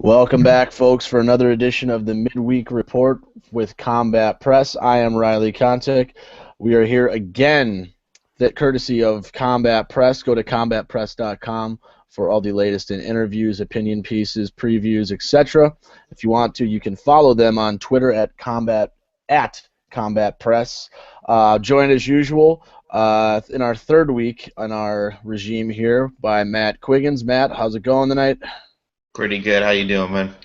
Welcome back, folks, for another edition of the Midweek Report with Combat Press. I am Riley Contic. We are here again, that courtesy of Combat Press. Go to combatpress.com for all the latest in interviews, opinion pieces, previews, etc. If you want to, you can follow them on Twitter at Combat Press. Joined as usual in our third week on our regime here by Matt Quiggins. Matt, how's it going tonight? Pretty good. How you doing, man?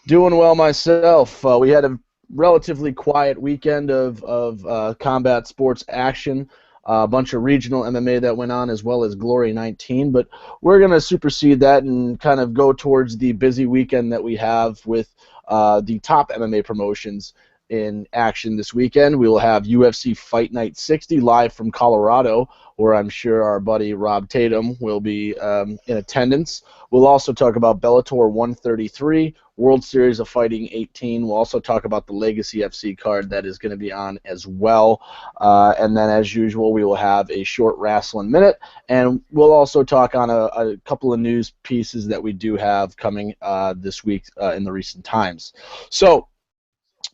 Doing well myself. We had a relatively quiet weekend of combat sports action, a bunch of regional MMA that went on, as well as Glory 19. But we're going to supersede that and kind of go towards the busy weekend that we have with the top MMA promotions in action this weekend. We will have UFC Fight Night 60 live from Colorado, where I'm sure our buddy Rob Tatum will be in attendance. We'll also talk about Bellator 133, World Series of Fighting 18. We'll also talk about the Legacy FC card that is going to be on as well. And then, as usual, we will have a short wrestling minute, and we'll also talk on a couple of news pieces that we do have coming this week in the recent times. So,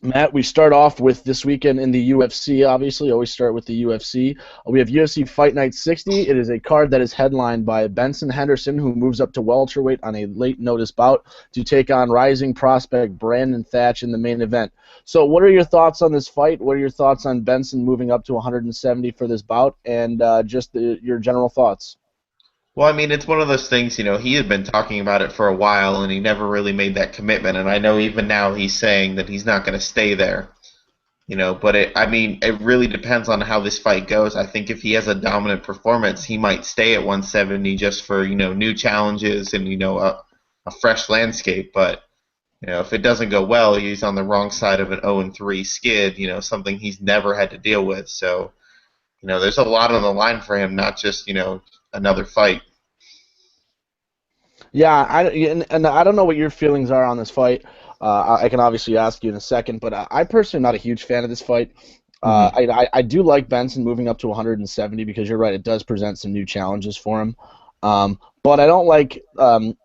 Matt, we start off with this weekend in the UFC, obviously. Always start with the UFC. We have UFC Fight Night 60. It is a card that is headlined by Benson Henderson, who moves up to welterweight on a late notice bout to take on rising prospect Brandon Thatch in the main event. So what are your thoughts on this fight? What are your thoughts on Benson moving up to 170 for this bout? And your general thoughts? Well, I mean, it's one of those things, he had been talking about it for a while and he never really made that commitment. And I know even now he's saying that he's not going to stay there, but it really depends on how this fight goes. I think if he has a dominant performance, he might stay at 170 just for, new challenges and, a fresh landscape. But, if it doesn't go well, he's on the wrong side of an 0-3 skid, something he's never had to deal with. So, there's a lot on the line for him, not just, another fight. Yeah, and I don't know what your feelings are on this fight. I can obviously ask you in a second, but I personally am not a huge fan of this fight. Hmm. I do like Benson moving up to 170 because you're right, it does present some new challenges for him. But I don't like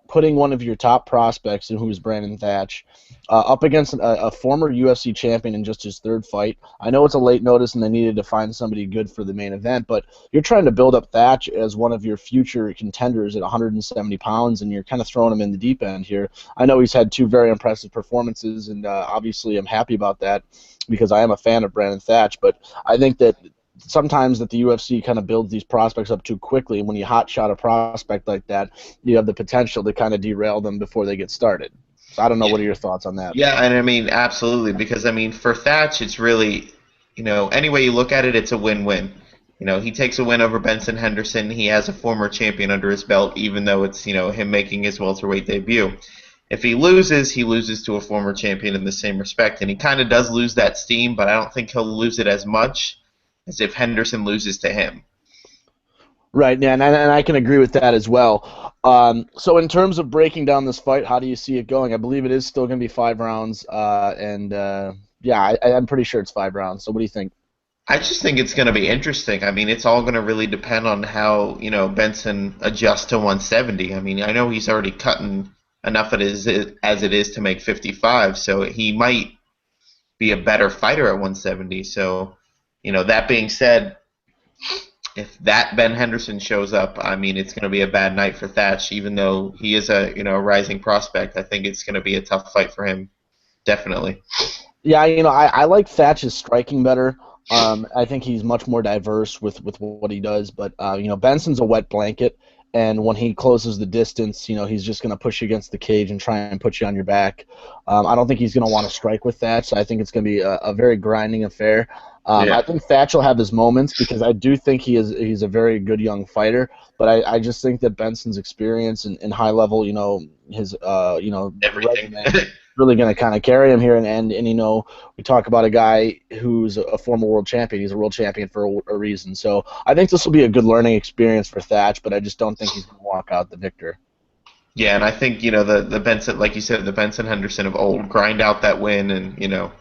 putting one of your top prospects, and who is Brandon Thatch, up against a former UFC champion in just his third fight. I know it's a late notice and they needed to find somebody good for the main event, but you're trying to build up Thatch as one of your future contenders at 170 pounds, and you're kind of throwing him in the deep end here. I know he's had two very impressive performances, and obviously I'm happy about that because I am a fan of Brandon Thatch, but I think that sometimes that the UFC kind of builds these prospects up too quickly, and when you hot shot a prospect like that, you have the potential to kind of derail them before they get started. So I don't know. Yeah, What are your thoughts on that? yeah, and I mean, absolutely, because I mean, for Thatch, it's really, any way you look at it, it's a win-win. He takes a win over Benson Henderson. He has a former champion under his belt, even though it's, him making his welterweight debut. If he loses to a former champion in the same respect, and he kind of does lose that steam, but I don't think he'll lose it as much as if Henderson loses to him. Right, yeah, and I can agree with that as well. So in terms of breaking down this fight, how do you see it going? I believe it is still going to be 5 rounds, and yeah, I'm pretty sure it's 5 rounds. So what do you think? I just think it's going to be interesting. I mean, it's all going to really depend on how, Benson adjusts to 170. I mean, I know he's already cutting enough as it is to make 55, so he might be a better fighter at 170. So, that being said, if that Ben Henderson shows up, I mean, it's going to be a bad night for Thatch. Even though he is a, rising prospect, I think it's going to be a tough fight for him, definitely. Yeah, I like Thatch's striking better. I think he's much more diverse with what he does, but Benson's a wet blanket, and when he closes the distance, he's just going to push you against the cage and try and put you on your back. I don't think he's going to want to strike with Thatch, so I think it's going to be a very grinding affair. I Yeah. think Thatch will have his moments because I do think he's a very good young fighter, but I just think that Benson's experience and high level, his Everything. resume really going to kind of carry him here. And we talk about a guy who's a former world champion. He's a world champion for a reason. So I think this will be a good learning experience for Thatch, but I just don't think he's going to walk out the victor. Yeah, and I think, the Benson, like you said, the Benson Henderson of old, grind out that win and,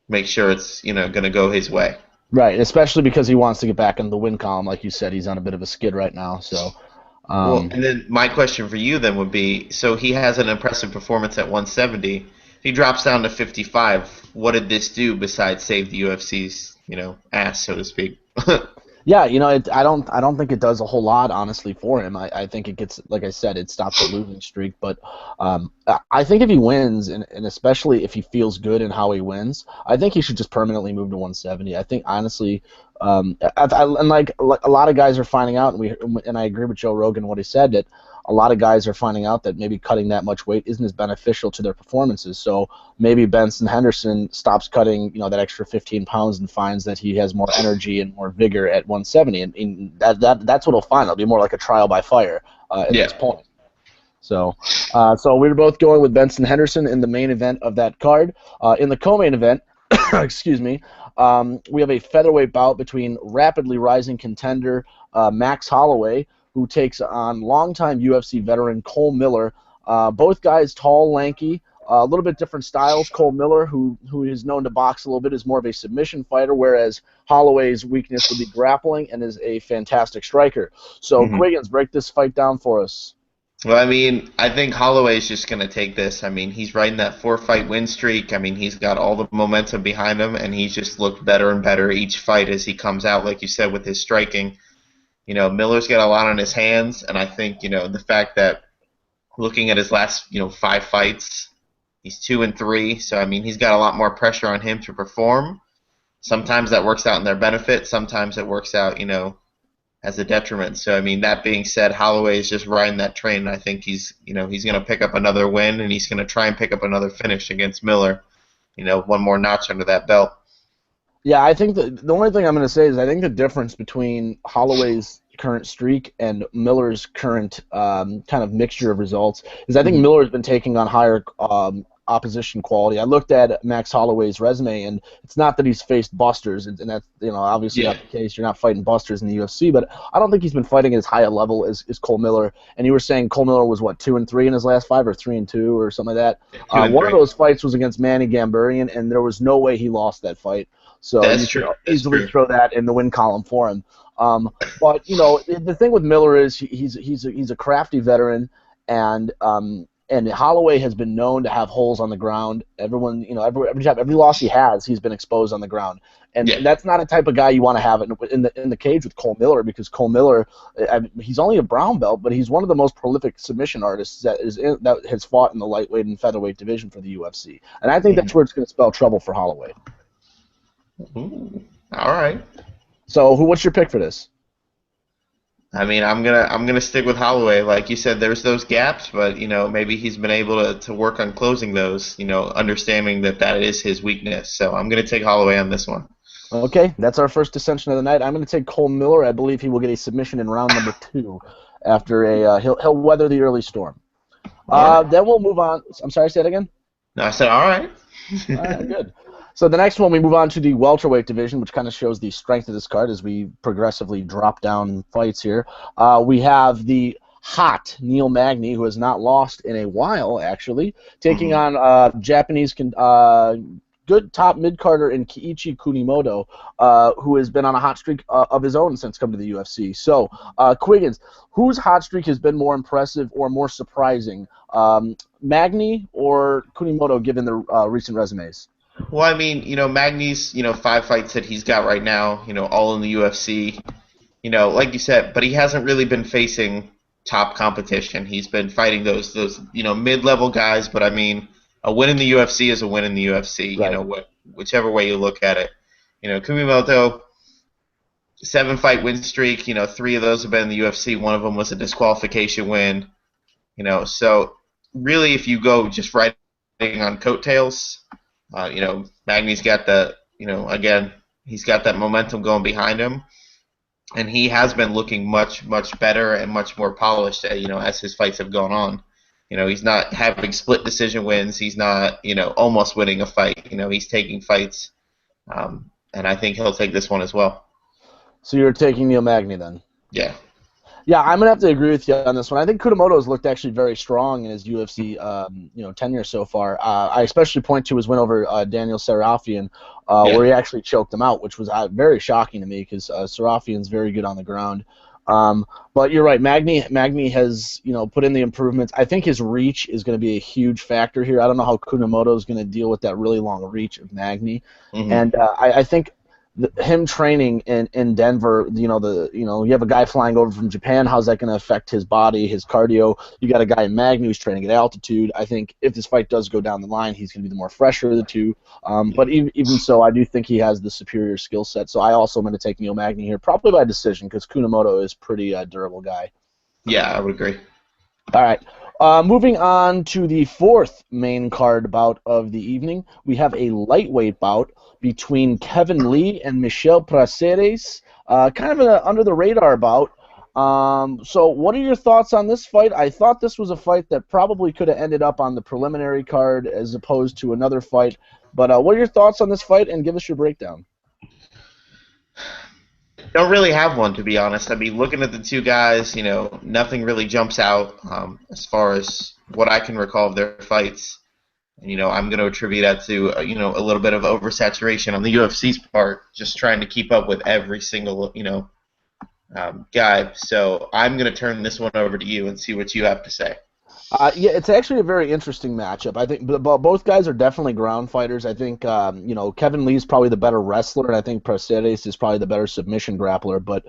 make sure it's, going to go his way. Right, especially because he wants to get back in the win column. Like you said, he's on a bit of a skid right now. So Well, and then my question for you then would be: so he has an impressive performance at 170. If he drops down to 55, what did this do besides save the UFC's, ass, so to speak? Yeah, I don't think it does a whole lot, honestly, for him. I think it gets, like I said, it stops a losing streak. But I think if he wins, and especially if he feels good in how he wins, I think he should just permanently move to 170. I think, honestly, and like a lot of guys are finding out, and I agree with Joe Rogan what he said, that a lot of guys are finding out that maybe cutting that much weight isn't as beneficial to their performances. So maybe Benson Henderson stops cutting, that extra 15 pounds and finds that he has more energy and more vigor at 170, and that's what he'll find. It'll be more like a trial by fire at Yeah. this point. So we were both going with Benson Henderson in the main event of that card. In the co-main event, excuse me, we have a featherweight bout between rapidly rising contender Max Holloway, who takes on longtime UFC veteran Cole Miller. Both guys tall, lanky, a little bit different styles. Cole Miller, who is known to box a little bit, is more of a submission fighter, whereas Holloway's weakness would be grappling and is a fantastic striker. So, Quiggins, break this fight down for us. Well, I think Holloway's just going to take this. He's riding that 4-fight win streak. He's got all the momentum behind him, and he's just looked better and better each fight as he comes out, like you said, with his striking. Miller's got a lot on his hands, and I think, the fact that looking at his last, 5 fights, he's 2-3, so, he's got a lot more pressure on him to perform. Sometimes that works out in their benefit. Sometimes it works out, as a detriment. So, that being said, Holloway is just riding that train, and I think he's going to pick up another win, and he's going to try and pick up another finish against Miller, one more notch under that belt. Yeah, I think the only thing I'm going to say is I think the difference between Holloway's current streak and Miller's current kind of mixture of results is I think Miller's been taking on higher opposition quality. I looked at Max Holloway's resume, and it's not that he's faced busters, and that's obviously not the case. You're not fighting busters in the UFC, but I don't think he's been fighting at as high a level as Cole Miller. And you were saying Cole Miller was what, 2-3 in his last 5, or 3-2, or something like that. One of those fights was against Manny Gambarian, and there was no way he lost that fight. So that's you true. can easily throw that in the win column for him. But the thing with Miller is he's a crafty veteran, and Holloway has been known to have holes on the ground. Everyone, every loss he has, he's been exposed on the ground, and that's not a type of guy you want to have in the cage with Cole Miller, because Cole Miller, he's only a brown belt, but he's one of the most prolific submission artists that has fought in the lightweight and featherweight division for the UFC, and I think that's where it's going to spell trouble for Holloway. Ooh, all right. So, what's your pick for this? I'm gonna stick with Holloway. Like you said, there's those gaps, but maybe he's been able to work on closing those. Understanding that is his weakness. So I'm gonna take Holloway on this one. Okay, that's our first dissension of the night. I'm gonna take Cole Miller. I believe he will get a submission in round number 2 after he'll weather the early storm. Then we'll move on. I'm sorry, say that again. No, I said all right. All right, good. So the next one, we move on to the welterweight division, which kind of shows the strength of this card as we progressively drop down fights here. We have the hot Neil Magny, who has not lost in a while, actually, taking on Japanese good top mid-carder in Kiichi Kunimoto, who has been on a hot streak of his own since coming to the UFC. So, Quiggins, whose hot streak has been more impressive or more surprising, Magny or Kunimoto, given the recent resumes? Well, Magny's, 5 fights that he's got right now, all in the UFC, like you said, but he hasn't really been facing top competition. He's been fighting those mid-level guys, but a win in the UFC is a win in the UFC, right. Whichever way you look at it. Kunimoto, 7-fight win streak, 3 of those have been in the UFC. One of them was a disqualification win, so really if you go just riding on coattails, Magny's got the, again, he's got that momentum going behind him, and he has been looking much, much better and much more polished, as his fights have gone on. He's not having split decision wins. He's not, almost winning a fight. He's taking fights, and I think he'll take this one as well. So you're taking Neil Magny then? Yeah. Yeah, I'm gonna have to agree with you on this one. I think Kunimoto has looked actually very strong in his UFC, tenure so far. I especially point to his win over Daniel Sarafian, where he actually choked him out, which was very shocking to me because Sarafian's very good on the ground. But you're right. Magny has put in the improvements. I think his reach is going to be a huge factor here. I don't know how Kunamoto is going to deal with that really long reach of Magny, Hmm. and I think him training in Denver. You have a guy flying over from Japan. How's that going to affect his body, his cardio? You got a guy in Magny who's training at altitude. I think if this fight does go down the line, he's going to be the more fresher of the two. But even so, I do think he has the superior skill set. So I also am going to take Neil Magny here, probably by decision, because Kunamoto is pretty durable guy. Yeah, I would agree. All right. Moving on to the fourth main card bout of the evening, we have a lightweight bout between Kevin Lee and Michel Praceres. Kind of an under-the-radar bout. So what are your thoughts on this fight? I thought this was a fight that probably could have ended up on the preliminary card as opposed to another fight. But what are your thoughts on this fight, and give us your breakdown. Don't really have one, to be honest. I mean, looking at the two guys, nothing really jumps out as far as what I can recall of their fights. And, I'm going to attribute that to, a little bit of oversaturation on the UFC's part, just trying to keep up with every single, guy. So I'm going to turn this one over to you and see what you have to say. Yeah, it's actually a very interesting matchup. I think both guys are definitely ground fighters. I think Kevin Lee's probably the better wrestler, and I think Praceres is probably the better submission grappler. But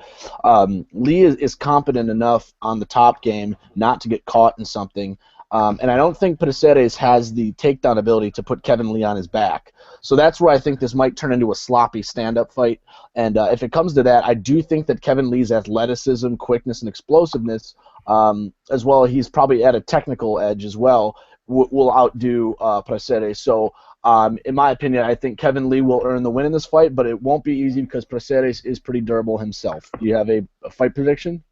Lee is competent enough on the top game not to get caught in something. And I don't think Praceres has the takedown ability to put Kevin Lee on his back. So that's where I think this might turn into a sloppy stand-up fight. And if it comes to that, I do think that Kevin Lee's athleticism, quickness, and explosiveness, as well, he's probably at a technical edge as well, will outdo Praceres. So, in my opinion, I think Kevin Lee will earn the win in this fight, but it won't be easy because Praceres is pretty durable himself. Do you have a fight prediction?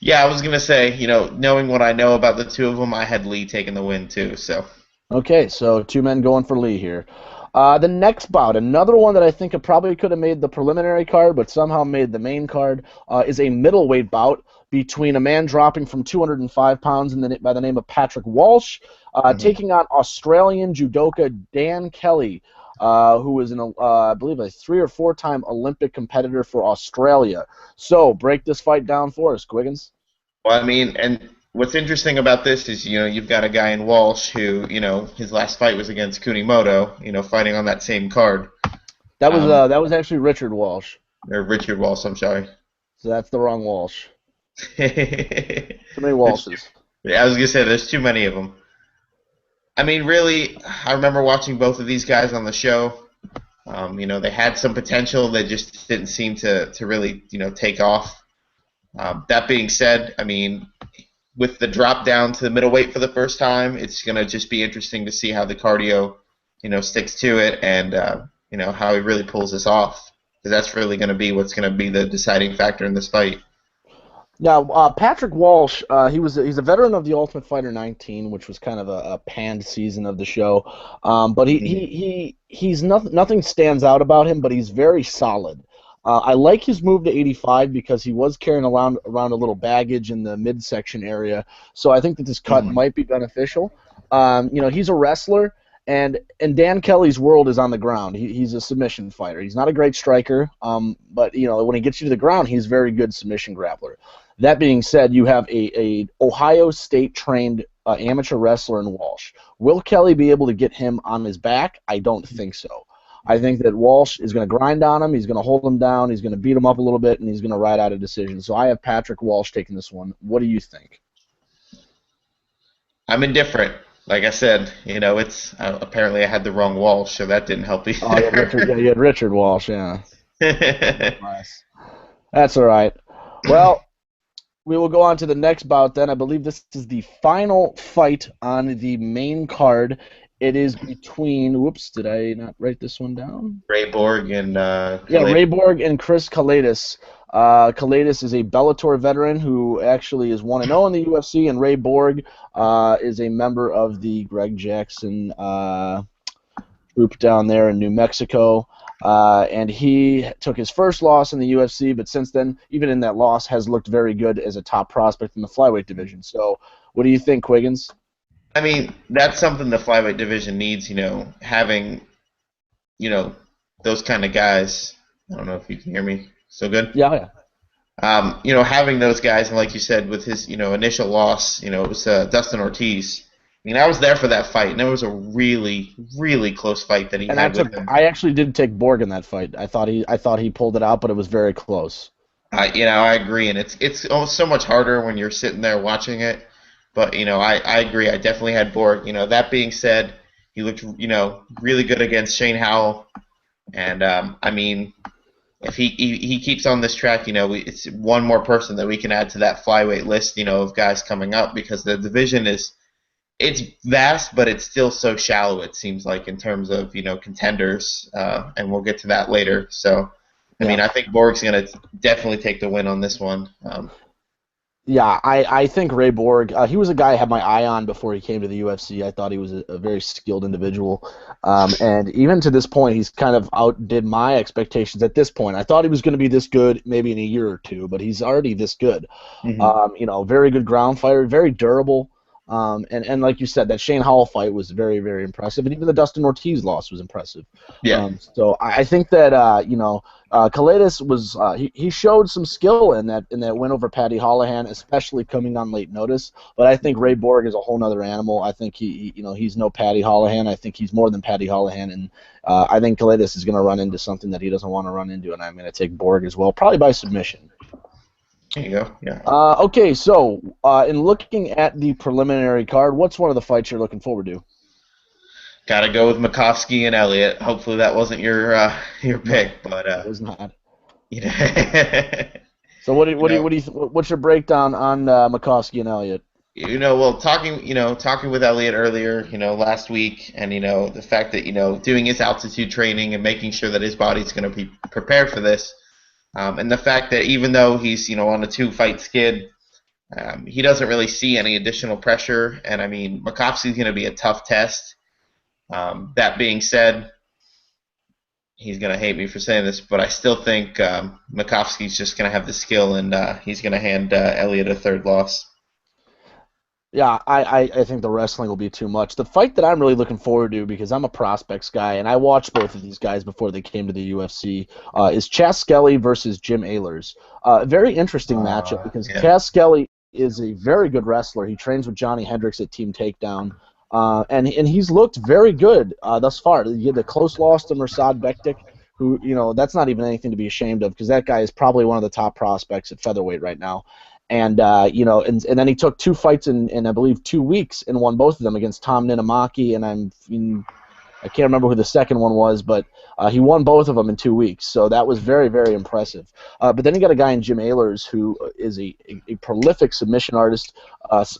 Yeah, I was going to say, knowing what I know about the two of them, I had Lee taking the win too. So, Okay, so two men going for Lee here. The next bout, another one that I think it probably could have made the preliminary card, but somehow made the main card, is a middleweight bout between a man dropping from 205 pounds by the name of Patrick Walsh, mhm. taking on Australian judoka Dan Kelly, who is, I believe, a 3 or 4 time Olympic competitor for Australia. So, break this fight down for us, Quiggins. Well, I mean, and what's interesting about this is, you've got a guy in Walsh who, his last fight was against Kunimoto, fighting on that same card. Um, That was actually Richard Walsh, or Richard Walsh, I'm sorry. so that's the wrong Walsh. Too many There's Walshes. I was gonna say there's too many of them. I mean, really, I remember watching both of these guys on the show. They had some potential. They just didn't seem to really, take off. That being said, I mean, with the drop down to the middleweight for the first time, it's gonna just be interesting to see how the cardio, sticks to it, and how he really pulls this off. Because that's really gonna be what's gonna be the deciding factor in this fight. Now, Patrick Walsh, he's a veteran of the Ultimate Fighter 19, which was kind of a panned season of the show. But he's nothing stands out about him, but he's very solid. I like his move to 85 because he was carrying around a little baggage in the midsection area. So I think that this cut Mm-hmm. might be beneficial. He's a wrestler. And Dan Kelly's world is on the ground. He's a submission fighter. He's not a great striker, but when he gets you to the ground, he's a very good submission grappler. That being said, you have a Ohio State trained amateur wrestler in Walsh. Will Kelly be able to get him on his back? I don't think so. I think that Walsh is going to grind on him. He's going to hold him down. He's going to beat him up a little bit, and he's going to ride out a decision. So I have Patrick Walsh taking this one. What do you think? I'm indifferent. Like I said, it's apparently I had the wrong Walsh, so that didn't help Oh, you had Richard. Yeah, either. you had Richard Walsh. Yeah, nice. That's all right. Well, we will go on to the next bout then. I believe this is the final fight on the main card. It is between. Whoops, did I not write this one down? Ray Borg and Yeah, Khalid. Ray Borg and Chris Kalidas. Kalidas is a Bellator veteran who actually is 1-0 in the UFC, and Ray Borg is a member of the Greg Jackson group down there in New Mexico. And he took his first loss in the UFC, but since then, even in that loss, has looked very good as a top prospect in the flyweight division. So, what do you think, Quiggins? I mean, that's something the flyweight division needs. Having those kind of guys. I don't know if you can hear me. So good. Yeah, yeah. Having those guys, and like you said, with his, initial loss, it was Dustin Ortiz. I mean, I was there for that fight, and it was a really, really close fight that he And had with him. I actually did take Borg in that fight. I thought he pulled it out, but it was very close. I agree, and it's so much harder when you're sitting there watching it. But I agree. I definitely had Borg. That being said, he looked really good against Shane Howell, and I mean, if he keeps on this track, it's one more person that we can add to that flyweight list, of guys coming up because the division it's vast, but it's still so shallow. It seems like in terms of contenders, and we'll get to that later. So, I Yeah. mean, I think Borg's gonna definitely take the win on this one. Yeah, I think Ray Borg, he was a guy I had my eye on before he came to the UFC. I thought he was a very skilled individual. And even to this point, he's kind of outdid my expectations at this point. I thought he was going to be this good maybe in a year or two, but he's already this good. Hmm. Very good ground fighter, very durable. And like you said, that Shane Howell fight was very, very impressive, and even the Dustin Ortiz loss was impressive. Yeah. So I think that Kalidas was he showed some skill in that win over Paddy Holohan, especially coming on late notice. But I think Ray Borg is a whole other animal. I think he's no Paddy Holohan. I think he's more than Paddy Holohan, and I think Kalidas is going to run into something that he doesn't want to run into, and I'm going to take Borg as well, probably by submission. There you go. Yeah. Okay, so in looking at the preliminary card, what's one of the fights you're looking forward to? Got to go with Makovsky and Elliott. Hopefully that wasn't your No, pick, but it was not. you know, So you know, what's your breakdown on Makovsky and Elliott? well, talking with Elliot earlier, last week, and the fact that doing his altitude training and making sure that his body's going to be prepared for this, and the fact that even though he's on a 2-fight skid, he doesn't really see any additional pressure, and I mean Makovsky's going to be a tough test. That being said, he's going to hate me for saying this, but I still think Makovsky's just going to have the skill, and he's going to hand Elliot a third loss. Yeah, I think the wrestling will be too much. The fight that I'm really looking forward to, because I'm a prospects guy, and I watched both of these guys before they came to the UFC, is Chas Skelly versus Jim Ehlers. Very interesting matchup because Yeah. Chas Skelly is a very good wrestler. He trains with Johnny Hendricks at Team Takedown, and he's looked very good thus far. He had a close loss to Mirsad Bektik, who, that's not even anything to be ashamed of because that guy is probably one of the top prospects at featherweight right now. And and then he took 2 fights in I believe 2 weeks and won both of them against Tom Ninamaki, and I can't remember who the second one was, but he won both of them in 2 weeks, so that was very, very impressive. But then you got a guy in Jim Ehlers who is a prolific submission artist.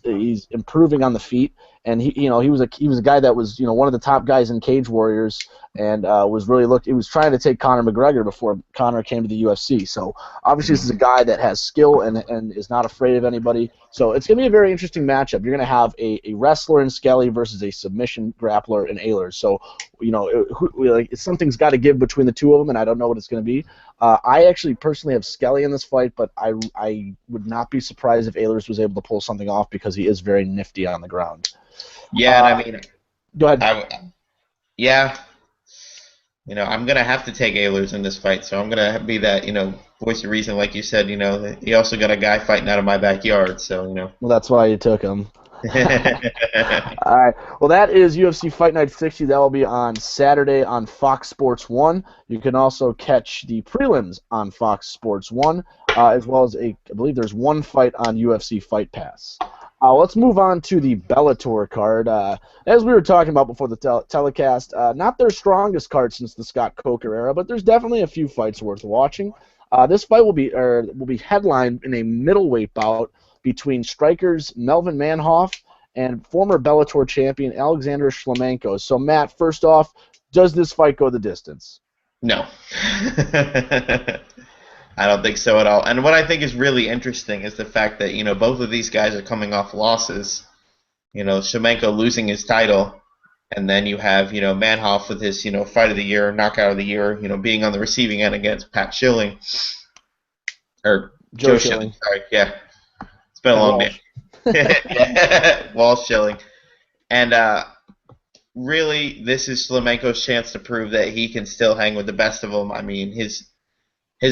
He's improving on the feet, and he was a guy that was one of the top guys in Cage Warriors, and he was trying to take Conor McGregor before Conor came to the UFC. So obviously this is a guy that has skill and is not afraid of anybody. So it's going to be a very interesting matchup. You're going to have a wrestler in Skelly versus a submission grappler in Ehlers. So something's got to give between the two of them, and I don't know what it's going to be. I actually personally have Skelly in this fight, but I would not be surprised if Ehlers was able to pull something off because he is very nifty on the ground. Yeah, and I mean, Go ahead. yeah, I'm gonna have to take Ehlers in this fight, so I'm gonna be that, voice of reason, like you said. He also got a guy fighting out of my backyard, so. Well, that's why you took him. All right. Well, that is UFC Fight Night 60. That will be on Saturday on Fox Sports 1. You can also catch the prelims on Fox Sports 1, as well as I believe there's one fight on UFC Fight Pass. Let's move on to the Bellator card. As we were talking about before the telecast, not their strongest card since the Scott Coker era, but there's definitely a few fights worth watching. This fight will be headlined in a middleweight bout between strikers Melvin Manhoff and former Bellator champion Alexander Shlemenko. So, Matt, first off, does this fight go the distance? No. I don't think so at all. And what I think is really interesting is the fact that, both of these guys are coming off losses. Shlemenko losing his title, and then you have, Manhoff with his, fight of the year, knockout of the year, being on the receiving end against Pat Schilling. Or Joe Schilling, sorry, yeah. It's been a long day. Walsh Schilling. And really, this is Shlemenko's chance to prove that he can still hang with the best of them. I mean, his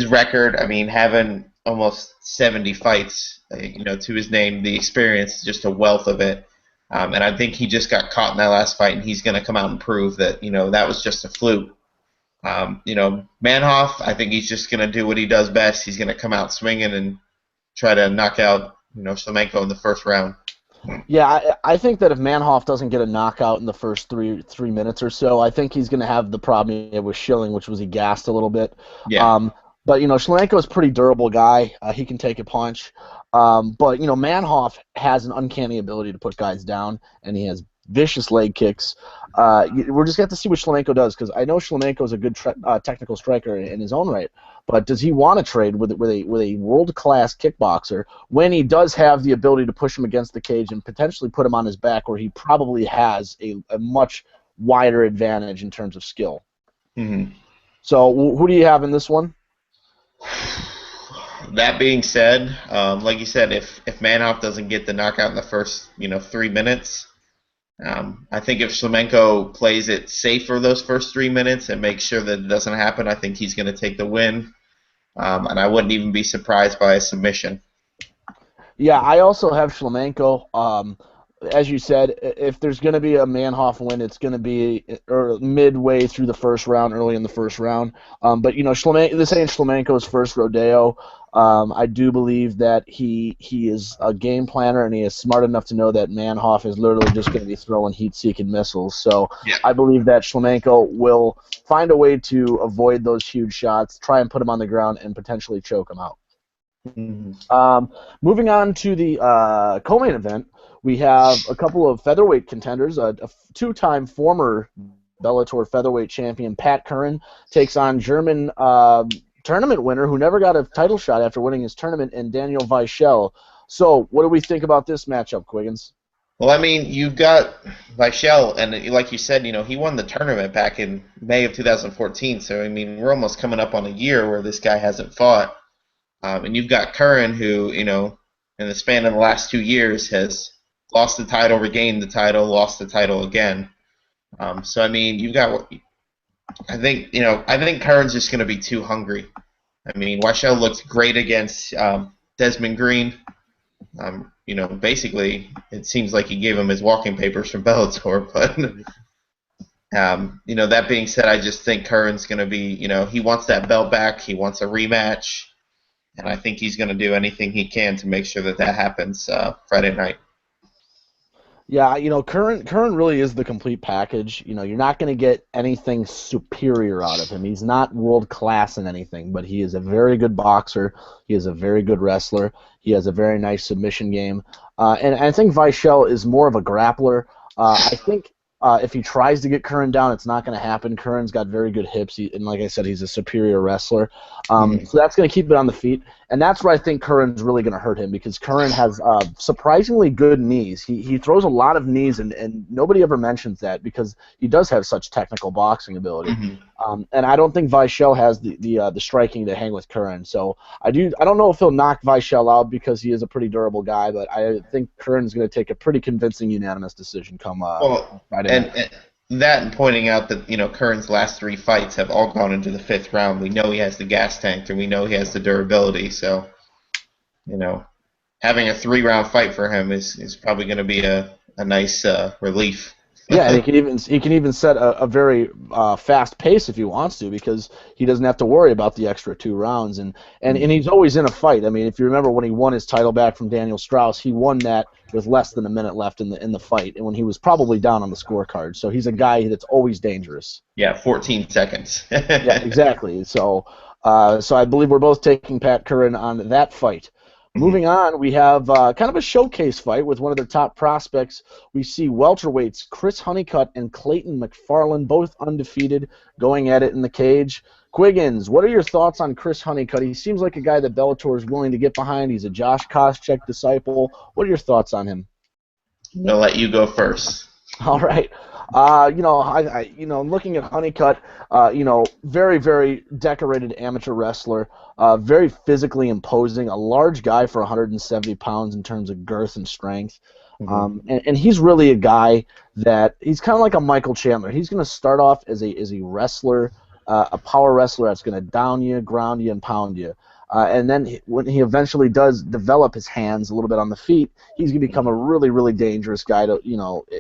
record, having almost 70 fights, to his name. The experience, just a wealth of it. And I think he just got caught in that last fight, and he's going to come out and prove that, that was just a fluke. Manhoff, I think he's just going to do what he does best. He's going to come out swinging and try to knock out, Shlemenko in the first round. Yeah, I think that if Manhoff doesn't get a knockout in the first three minutes or so, I think he's going to have the problem he had with Schilling, which was he gassed a little bit. Yeah. But Shlemenko is a pretty durable guy. He can take a punch. But Manhoff has an uncanny ability to put guys down, and he has vicious leg kicks. We're just going to have to see what Shlemenko does, because I know Shlemenko is a good technical striker in his own right. But does he want to trade with a world-class kickboxer when he does have the ability to push him against the cage and potentially put him on his back, where he probably has a much wider advantage in terms of skill? Mm-hmm. So who do you have in this one? That being said, like you said, if Manhoff doesn't get the knockout in the first 3 minutes, I think if Shlemenko plays it safe for those first 3 minutes and makes sure that it doesn't happen, I think he's going to take the win. And I wouldn't even be surprised by a submission. Yeah, I also have Shlemenko. As you said, if there's going to be a Manhoff win, it's going to be midway through the first round, early in the first round. But this ain't Shlemenko's first rodeo. I do believe that he is a game planner, and he is smart enough to know that Manhoff is literally just going to be throwing heat-seeking missiles. So yeah. I believe that Shlemenko will find a way to avoid those huge shots, try and put him on the ground, and potentially choke him out. Mm-hmm. Moving on to the co-main event, we have a couple of featherweight contenders. A two-time former Bellator featherweight champion Pat Curran takes on German tournament winner who never got a title shot after winning his tournament, and Daniel Weichel. So what do we think about this matchup, Quiggins? Well, I mean, you've got Weichel, and like you said, he won the tournament back in May of 2014. So, I mean, we're almost coming up on a year where this guy hasn't fought. And you've got Curran, who, in the span of the last 2 years has lost the title, regained the title, lost the title again. So, I mean, you've got, I think Curran's just going to be too hungry. I mean, Weichel looked great against Desmond Green. Basically, it seems like he gave him his walking papers from Bellator. But, that being said, I just think Curran's going to be, he wants that belt back. He wants a rematch. And I think he's going to do anything he can to make sure that happens Friday night. Yeah, Curran really is the complete package. You're not going to get anything superior out of him. He's not world class in anything, but he is a very good boxer. He is a very good wrestler. He has a very nice submission game. And I think Weichel is more of a grappler. I think if he tries to get Curran down, it's not going to happen. Curran's got very good hips, and like I said, he's a superior wrestler. So that's going to keep it on the feet, and that's where I think Curran's really going to hurt him, because Curran has surprisingly good knees. He throws a lot of knees, and nobody ever mentions that because he does have such technical boxing ability. And I don't think Weichel has the striking to hang with Curran. So I don't know if he'll knock Weichel out, because he is a pretty durable guy, but I think Curran's going to take a pretty convincing unanimous decision come Friday night. And that, and pointing out that Curran's last 3 fights have all gone into the 5th round. We know he has the gas tank, and we know he has the durability. So having a 3-round fight for him is probably going to be a nice relief. Yeah, and he can even set a very fast pace if he wants to, because he doesn't have to worry about the extra 2 rounds, and he's always in a fight. I mean, if you remember when he won his title back from Daniel Strauss, he won that with less than a minute left in the fight, and when he was probably down on the scorecard. So he's a guy that's always dangerous. Yeah, 14 seconds. Yeah, exactly. So I believe we're both taking Pat Curran on that fight. Moving on, we have kind of a showcase fight with one of their top prospects. We see welterweights Chris Honeycutt and Clayton McFarland, both undefeated, going at it in the cage. Quiggins, what are your thoughts on Chris Honeycutt? He seems like a guy that Bellator is willing to get behind. He's a Josh Koscheck disciple. What are your thoughts on him? I'm gonna let you go first. All right. Looking at Honeycutt, very, very decorated amateur wrestler, very physically imposing, a large guy for 170 pounds in terms of girth and strength. And he's really a guy that he's kind of like a Michael Chandler. He's going to start off as a wrestler, a power wrestler that's going to down you, ground you, and pound you. And then when he eventually does develop his hands a little bit on the feet, he's going to become a really, really dangerous guy to,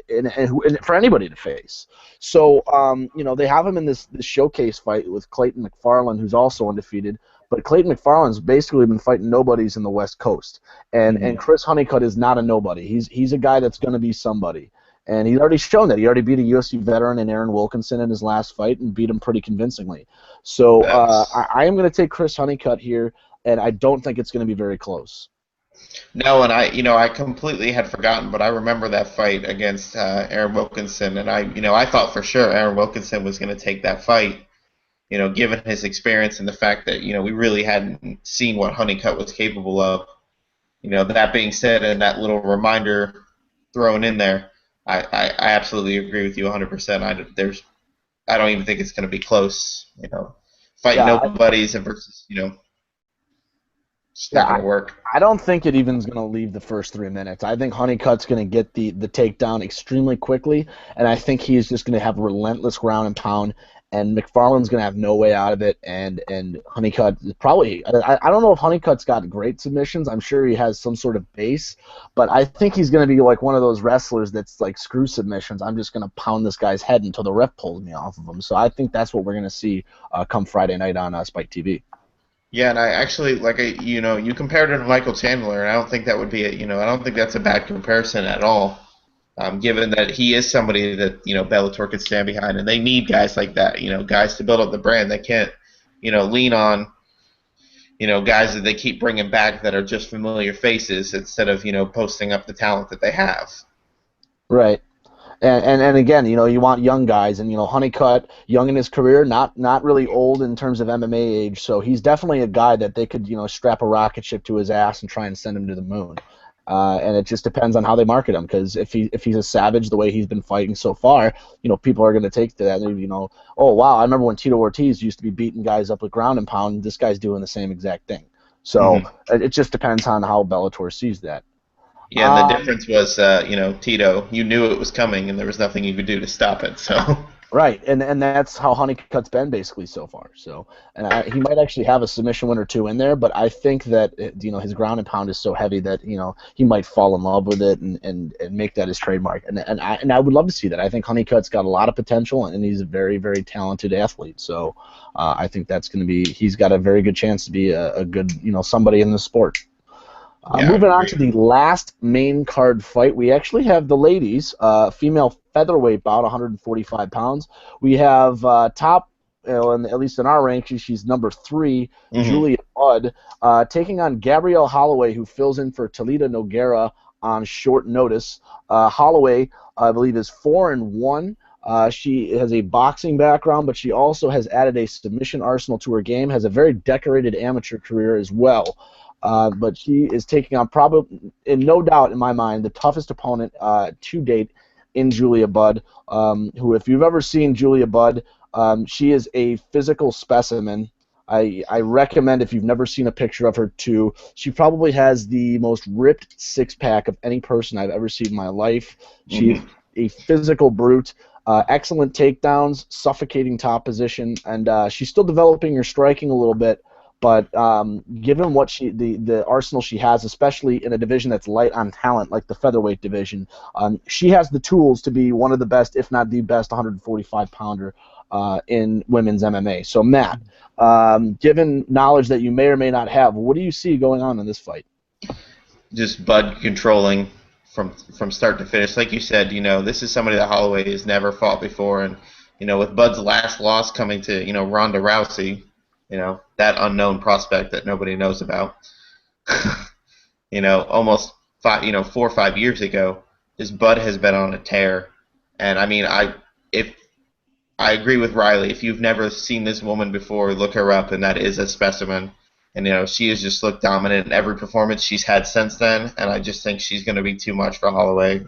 and for anybody to face. So, they have him in this showcase fight with Clayton McFarland, who's also undefeated. But Clayton McFarland's basically been fighting nobodies in the West Coast, and Chris Honeycutt is not a nobody. He's a guy that's going to be somebody. And he's already shown that. He already beat a UFC veteran in Aaron Wilkinson in his last fight and beat him pretty convincingly. So I am going to take Chris Honeycutt here, and I don't think it's going to be very close. No, and I completely had forgotten, but I remember that fight against Aaron Wilkinson, and I thought for sure Aaron Wilkinson was going to take that fight, given his experience and the fact that, we really hadn't seen what Honeycutt was capable of. That being said, and that little reminder thrown in there, I absolutely agree with you 100%. I don't even think it's going to be close. Fighting nobodies and versus, it's not going to work. I don't think it even's going to leave the first 3 minutes. I think Honeycutt's going to get the takedown extremely quickly, and I think he's just going to have relentless ground and pound, and McFarland's going to have no way out of it, and Honeycutt probably – I don't know if Honeycutt's got great submissions. I'm sure he has some sort of base, but I think he's going to be like one of those wrestlers that's like, screw submissions. I'm just going to pound this guy's head until the ref pulls me off of him. So I think that's what we're going to see come Friday night on Spike TV. Yeah, and I actually you compared it to Michael Chandler, and I don't think that would be I don't think that's a bad comparison at all. Given that he is somebody that Bellator could stand behind, and they need guys like that, guys to build up the brand. They can't lean on guys that they keep bringing back that are just familiar faces instead of posting up the talent that they have. Right. And again, you want young guys, and Honeycutt, young in his career, not really old in terms of MMA age, so he's definitely a guy that they could strap a rocket ship to his ass and try and send him to the moon. And it just depends on how they market him, because if he's a savage the way he's been fighting so far, people are going to take to that. Oh wow, I remember when Tito Ortiz used to be beating guys up with ground and pound. This guy's doing the same exact thing. So it just depends on how Bellator sees that. Yeah, and the difference was, Tito, you knew it was coming, and there was nothing you could do to stop it. So right, and that's how Honeycutt's been basically so far. So, and he might actually have a submission win or two in there, but I think that his ground and pound is so heavy that he might fall in love with it and make that his trademark. And I would love to see that. I think Honeycutt's got a lot of potential, and he's a very, very talented athlete. So I think he's got a very good chance to be a good somebody in the sport. Moving on to the last main card fight, we actually have the ladies, female featherweight bout, 145 pounds. We have top, at least in our rankings, she's number 3, Julia Budd, taking on Gabrielle Holloway, who fills in for Talita Nogueira on short notice. Holloway, I believe, is 4-1. She has a boxing background, but she also has added a submission arsenal to her game, has a very decorated amateur career as well. But she is taking on probably, and no doubt in my mind, the toughest opponent to date in Julia Budd, who, if you've ever seen Julia Budd, she is a physical specimen. I recommend, if you've never seen a picture of her, too. She probably has the most ripped six-pack of any person I've ever seen in my life. She's a physical brute. Excellent takedowns, suffocating top position, and she's still developing her striking a little bit. But given what the arsenal she has, especially in a division that's light on talent like the featherweight division, she has the tools to be one of the best, if not the best, 145-pounder in women's MMA. So, Matt, given knowledge that you may or may not have, what do you see going on in this fight? Just Bud controlling from start to finish. Like you said, this is somebody that Holloway has never fought before, and with Bud's last loss coming to Ronda Rousey. That unknown prospect that nobody knows about. Almost 4 or 5 years ago, this Bud has been on a tear. And I agree with Riley. If you've never seen this woman before, look her up, and that is a specimen. And she has just looked dominant in every performance she's had since then. And I just think she's going to be too much for Holloway.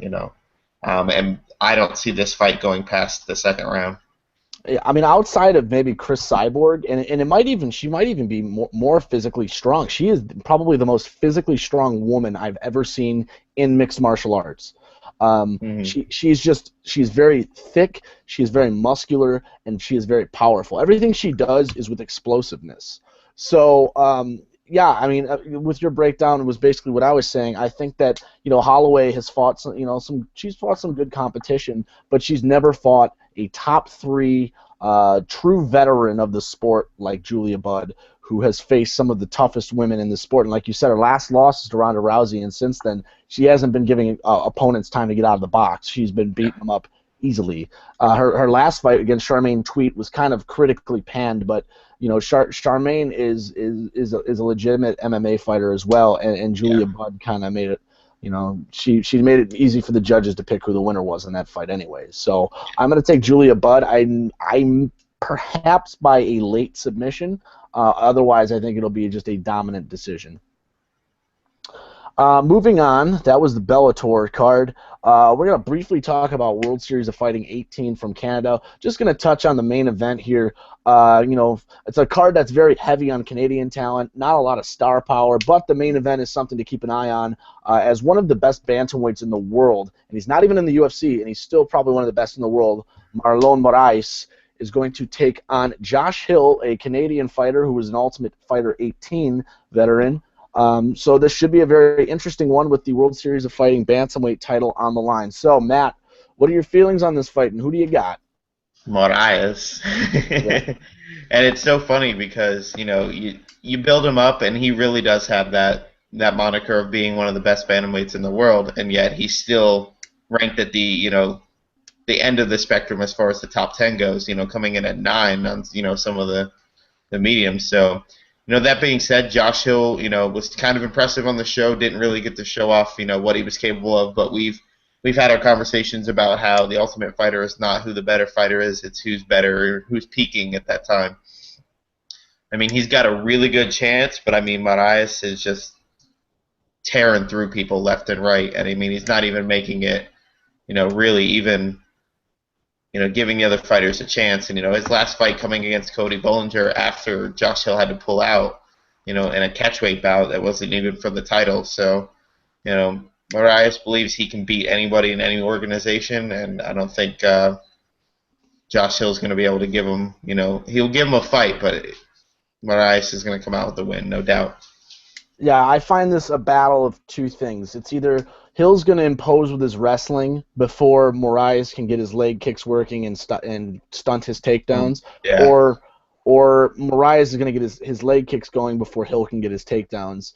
And I don't see this fight going past the second round. Outside of maybe Chris Cyborg, and she might even be more physically strong. She is probably the most physically strong woman I've ever seen in mixed martial arts. She's very thick, she's very muscular, and she is very powerful. Everything she does is with explosiveness. So yeah, I mean, with your breakdown, it was basically what I was saying. I think that Holloway has fought she's fought some good competition, but she's never fought a top three true veteran of the sport like Julia Budd, who has faced some of the toughest women in the sport. And like you said, her last loss is to Ronda Rousey, and since then she hasn't been giving opponents time to get out of the box. She's been beating them up easily. Her last fight against Charmaine Tweet was kind of critically panned, but Charmaine is a legitimate MMA fighter as well, and Julia Budd kind of made it. She made it easy for the judges to pick who the winner was in that fight, anyway. So I'm going to take Julia Budd. I'm perhaps by a late submission. Otherwise, I think it'll be just a dominant decision. Moving on, that was the Bellator card. We're going to briefly talk about World Series of Fighting 18 from Canada. Just going to touch on the main event here. It's a card that's very heavy on Canadian talent, not a lot of star power, but the main event is something to keep an eye on. As one of the best bantamweights in the world, and he's not even in the UFC, and he's still probably one of the best in the world, Marlon Moraes is going to take on Josh Hill, a Canadian fighter who was an Ultimate Fighter 18 veteran. So this should be a very interesting one with the World Series of Fighting bantamweight title on the line. So, Matt, what are your feelings on this fight, and who do you got? Moraes. Yeah. And it's so funny because, you build him up, and he really does have that moniker of being one of the best bantamweights in the world, and yet he's still ranked at the end of the spectrum as far as the top 10 goes, coming in at 9 on, some of the mediums. So, that being said, Josh Hill, was kind of impressive on the show. Didn't really get to show off, what he was capable of. But we've had our conversations about how the Ultimate Fighter is not who the better fighter is. It's who's better, or who's peaking at that time. I mean, he's got a really good chance, but I mean, Moraes is just tearing through people left and right. And I mean, he's not even making it, really even, giving the other fighters a chance. And, his last fight coming against Cody Bollinger after Josh Hill had to pull out, in a catchweight bout that wasn't even for the title. So, Moraes believes he can beat anybody in any organization, and I don't think Josh Hill's going to be able to give him, he'll give him a fight, but Moraes is going to come out with the win, no doubt. Yeah, I find this a battle of two things. It's either Hill's going to impose with his wrestling before Moraes can get his leg kicks working and stunt his takedowns, or Moraes is going to get his leg kicks going before Hill can get his takedowns.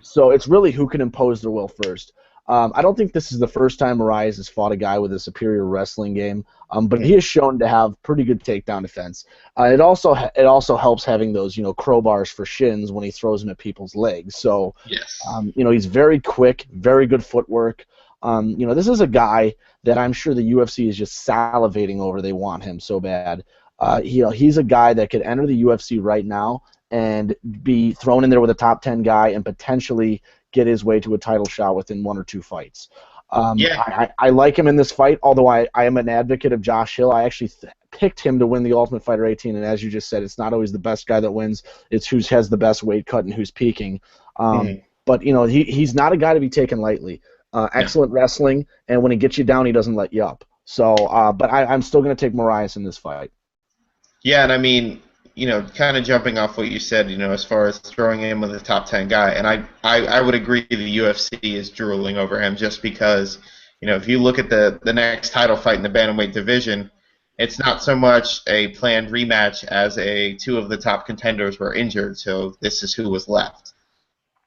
So it's really who can impose their will first. I don't think this is the first time Moraes has fought a guy with a superior wrestling game, but he has shown to have pretty good takedown defense. It also helps having those crowbars for shins when he throws them at people's legs. So he's very quick, very good footwork. This is a guy that I'm sure the UFC is just salivating over. They want him so bad. He's a guy that could enter the UFC right now and be thrown in there with a top 10 guy and potentially get his way to a title shot within 1 or 2 fights. I like him in this fight, although I am an advocate of Josh Hill. I actually picked him to win the Ultimate Fighter 18, and as you just said, it's not always the best guy that wins. It's who has the best weight cut and who's peaking. But he's not a guy to be taken lightly. Excellent wrestling, and when he gets you down, he doesn't let you up. So, but I'm still going to take Moraes in this fight. Yeah, and I mean, kind of jumping off what you said, as far as throwing him with a top 10 guy, and I would agree the UFC is drooling over him just because, if you look at the next title fight in the bantamweight division, it's not so much a planned rematch as 2 of the top contenders were injured, so this is who was left.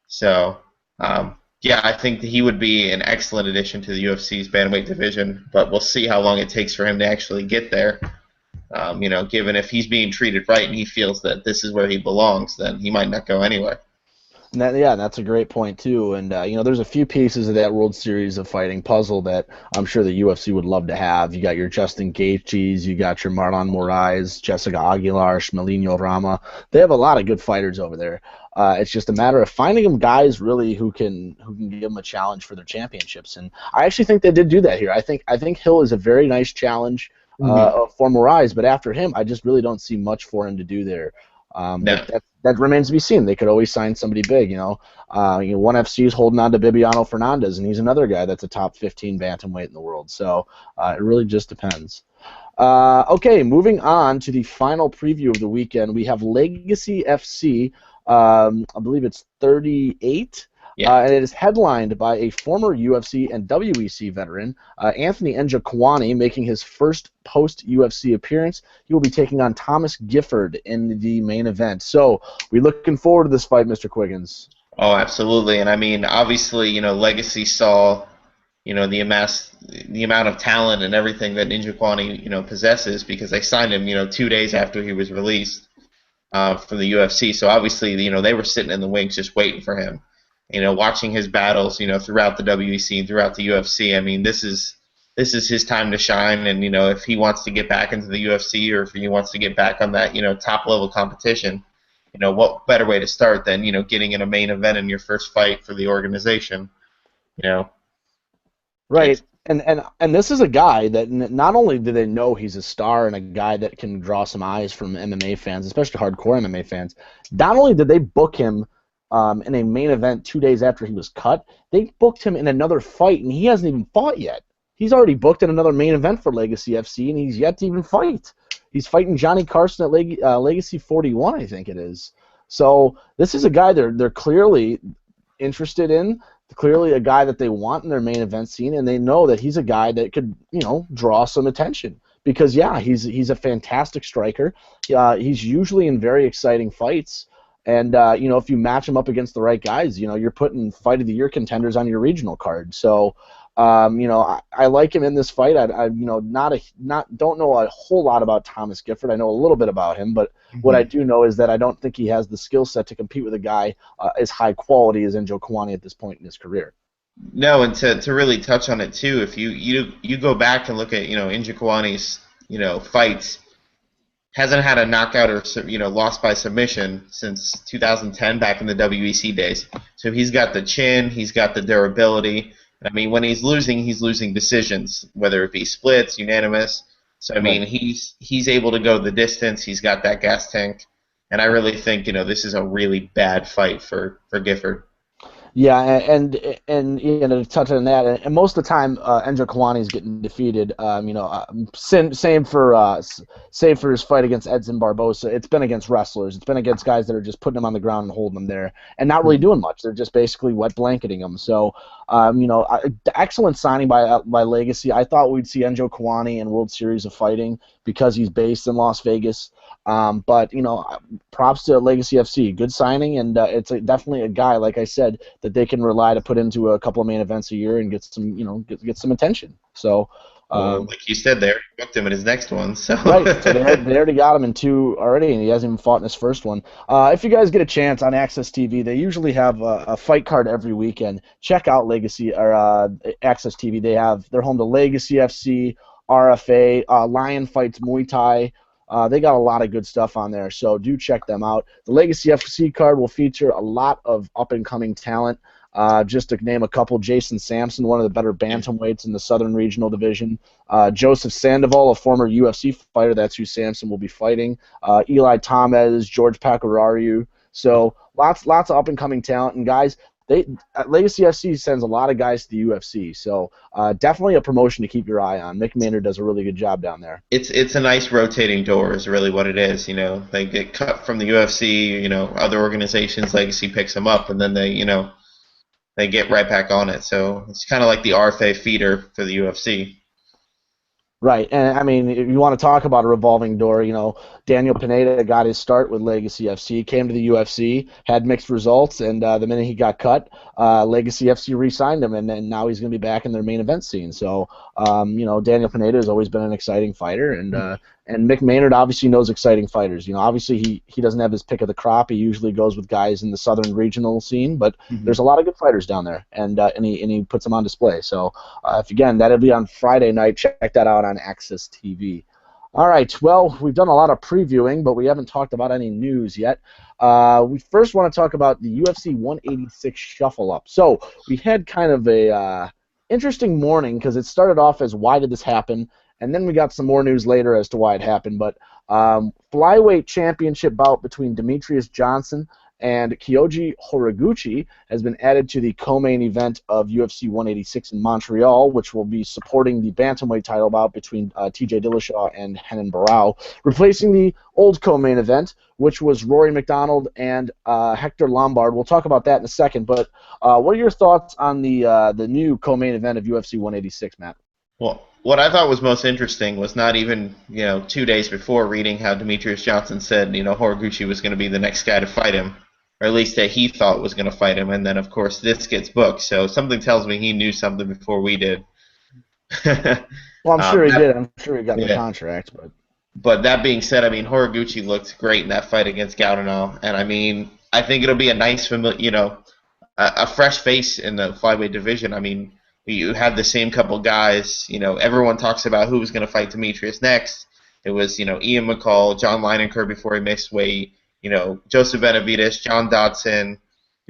So, I think that he would be an excellent addition to the UFC's bantamweight division, but we'll see how long it takes for him to actually get there. Given if he's being treated right and he feels that this is where he belongs, then he might not go anywhere. That's a great point too. And there's a few pieces of that World Series of Fighting puzzle that I'm sure the UFC would love to have. You got your Justin Gaethjes, you got your Marlon Moraes, Jessica Aguilar, Shmalinho Rama. They have a lot of good fighters over there. It's just a matter of finding them guys really who can give them a challenge for their championships. And I actually think they did do that here. I think Hill is a very nice challenge for Moraes, but after him, I just really don't see much for him to do there. That remains to be seen. They could always sign somebody big, ONE FC is holding on to Bibiano Fernandez, and he's another guy that's a top 15 bantamweight in the world. So it really just depends. Okay, moving on to the final preview of the weekend. We have Legacy FC I believe it's 38. Yeah. And it is headlined by a former UFC and WEC veteran, Anthony Njokuani, making his first post-UFC appearance. He will be taking on Thomas Gifford in the main event. So we're looking forward to this fight, Mr. Quiggins. Oh, absolutely. And I mean, obviously, Legacy saw, the amount of talent and everything that Ninja Kwani, possesses because they signed him, 2 days after he was released from the UFC. So obviously, they were sitting in the wings just waiting for him. Watching his battles, throughout the WEC and throughout the UFC. I mean, this is his time to shine. And if he wants to get back into the UFC or if he wants to get back on that, top level competition, what better way to start than getting in a main event in your first fight for the organization? You know, Right. it's And this is a guy that not only do they know he's a star and a guy that can draw some eyes from MMA fans, especially hardcore MMA fans, not only did they book him in a main event 2 days after he was cut, they booked him in another fight, and he hasn't even fought yet. He's already booked in another main event for Legacy FC, and he's yet to even fight. He's fighting Johnny Carson at Legacy 41, I think it is. So this is a guy they're clearly interested in, clearly a guy that they want in their main event scene, and they know that he's a guy that could, draw some attention. Because, yeah, he's a fantastic striker. He's usually in very exciting fights. And, if you match him up against the right guys, you're putting Fight of the Year contenders on your regional card. So, I like him in this fight. I don't know a whole lot about Thomas Gifford. I know a little bit about him, but what I do know is that I don't think he has the skill set to compete with a guy as high quality as Enjo Kwani at this point in his career. no, and to really touch on it too, if you go back and look at Injikawani's fights, hasn't had a knockout or lost by submission since 2010 back in the WEC days. So he's got the chin, he's got the durability. I mean, when he's losing decisions, whether it be splits, unanimous. So I mean, Right. he's able to go the distance. He's got that gas tank, and I really think this is a really bad fight for Gifford. Yeah, and to touch on that, and most of the time, Enjo Kawani is getting defeated. Same for his fight against Edson Barbosa. It's been against wrestlers. It's been against guys that are just putting him on the ground and holding him there, and not really doing much. They're just basically wet blanketing him. So, excellent signing by Legacy. I thought we'd see Enjo Kawani in World Series of Fighting because he's based in Las Vegas. But props to Legacy FC. Good signing, and it's definitely a guy, like I said, that they can rely to put into a couple of main events a year and get some, get some attention. So, Well, like you said, they already booked him in his next one. So right. So they already got him in two already, and he hasn't even fought in his first one. If you guys get a chance on Access TV, they usually have a fight card every weekend. Check out Legacy or Access TV. They're home to Legacy FC, RFA, Lion Fights Muay Thai. They got a lot of good stuff on there, so do check them out. The Legacy FC card will feature a lot of up-and-coming talent. Just to name a couple, Jason Sampson, one of the better bantamweights in the Southern Regional Division. Joseph Sandoval, a former UFC fighter, that's who Sampson will be fighting. Eli Thomas, George Pakarariu. So lots of up-and-coming talent. And guys, Legacy FC sends a lot of guys to the UFC, so definitely a promotion to keep your eye on. Mick Maynard does a really good job down there. it's a nice rotating door, is really what it is. They get cut from the UFC. Other organizations, Legacy picks them up, and then they get right back on it. So it's kind of like the RFA feeder for the UFC. Right, and I mean, if you want to talk about a revolving door, Daniel Pineda got his start with Legacy FC, came to the UFC, had mixed results, and the minute he got cut, Legacy FC re-signed him, and now he's going to be back in their main event scene. So, Daniel Pineda has always been an exciting fighter, and Mick Maynard obviously knows exciting fighters. Obviously he doesn't have his pick of the crop. He usually goes with guys in the Southern regional scene, but there's a lot of good fighters down there, and he puts them on display. So, again, that'll be on Friday night. Check that out on Access TV. All right, well, we've done a lot of previewing, but we haven't talked about any news yet. We first want to talk about the UFC 186 Shuffle Up. So we had kind of a interesting morning because it started off as why did this happen, and then we got some more news later as to why it happened. But flyweight championship bout between Demetrius Johnson And Kyoji Horiguchi has been added to the co-main event of UFC 186 in Montreal, which will be supporting the bantamweight title bout between TJ Dillashaw and Renan Barão, replacing the old co-main event, which was Rory McDonald and Hector Lombard. We'll talk about that in a second, but what are your thoughts on the new co-main event of UFC 186, Matt? Well, what I thought was most interesting was not even 2 days before reading how Demetrius Johnson said Horiguchi was going to be the next guy to fight him, or at least that he thought was going to fight him, and then of course this gets booked. So something tells me he knew something before we did. Well, I'm sure he did. I'm sure he got the yeah. contract, But that being said, I mean Horiguchi looked great in that fight against Gaudinot, and I mean I think it'll be a nice, a fresh face in the flyweight division. I mean, you have the same couple guys. Everyone talks about who was going to fight Demetrius next. It was, Ian McCall, John Lineker before he mixed weight, Joseph Benavidez, John Dodson,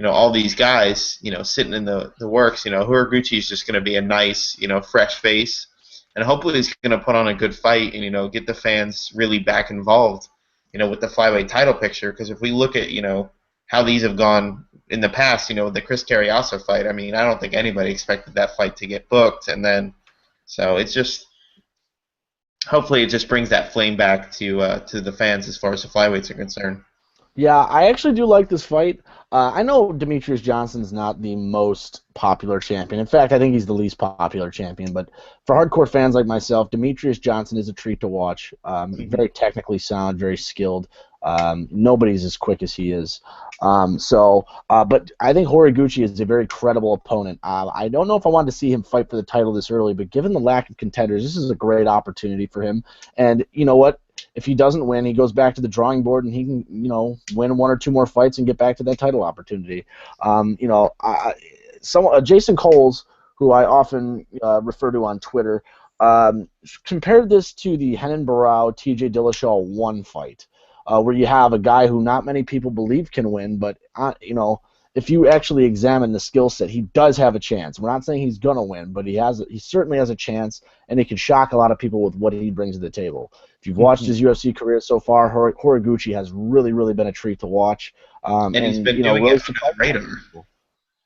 all these guys, sitting in the works. Horiguchi is just going to be a nice, fresh face. And hopefully he's going to put on a good fight and, get the fans really back involved, with the flyweight title picture. Because if we look at, how these have gone in the past, the Chris Carriazo fight, I mean, I don't think anybody expected that fight to get booked. And then, so it's just, hopefully it just brings that flame back to the fans as far as the flyweights are concerned. Yeah, I actually do like this fight. I know Demetrius Johnson's not the most popular champion. In fact, I think he's the least popular champion. But for hardcore fans like myself, Demetrius Johnson is a treat to watch. Very technically sound, very skilled. Nobody's as quick as he is. But I think Horiguchi is a very credible opponent. I don't know if I wanted to see him fight for the title this early, but given the lack of contenders, this is a great opportunity for him. And you know what? If he doesn't win, he goes back to the drawing board and he can, win one or two more fights and get back to that title opportunity. Jason Coles, who I often refer to on Twitter, compared this to the Renan Barão TJ Dillashaw 1 fight, where you have a guy who not many people believe can win, but if you actually examine the skill set, he does have a chance. We're not saying he's gonna win, but he certainly has a chance, and he can shock a lot of people with what he brings to the table. If you've watched his UFC career so far, Horiguchi has really, really been a treat to watch. And he's been doing it on the radar.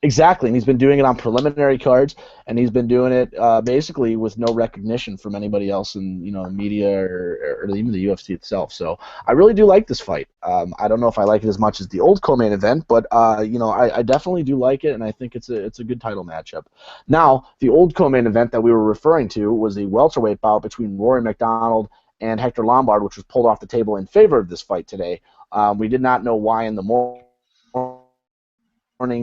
Exactly, and he's been doing it on preliminary cards, and he's been doing it basically with no recognition from anybody else in media or even the UFC itself. So I really do like this fight. I don't know if I like it as much as the old co-main event, but I definitely do like it, and I think it's a good title matchup. Now, the old co-main event that we were referring to was the welterweight bout between Rory McDonald and Hector Lombard, which was pulled off the table in favor of this fight today. We did not know why in the morning,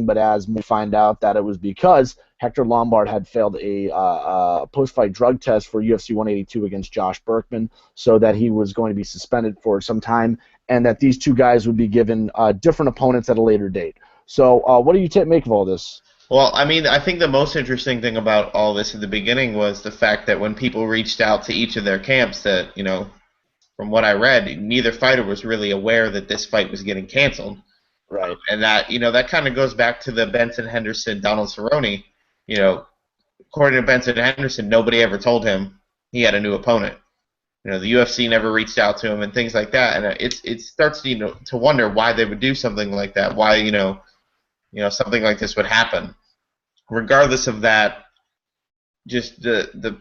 but as we find out that it was because Hector Lombard had failed a post-fight drug test for UFC 182 against Josh Berkman, so that he was going to be suspended for some time, and that these two guys would be given different opponents at a later date. So what do you make of all this? Well, I mean, I think the most interesting thing about all this at the beginning was the fact that when people reached out to each of their camps that, from what I read, neither fighter was really aware that this fight was getting canceled. Right. And that, that kind of goes back to the Benson Henderson, Donald Cerrone. According to Benson Henderson, nobody ever told him he had a new opponent. The UFC never reached out to him and things like that. And it starts to wonder why they would do something like that. Why, something like this would happen. Regardless of that, just the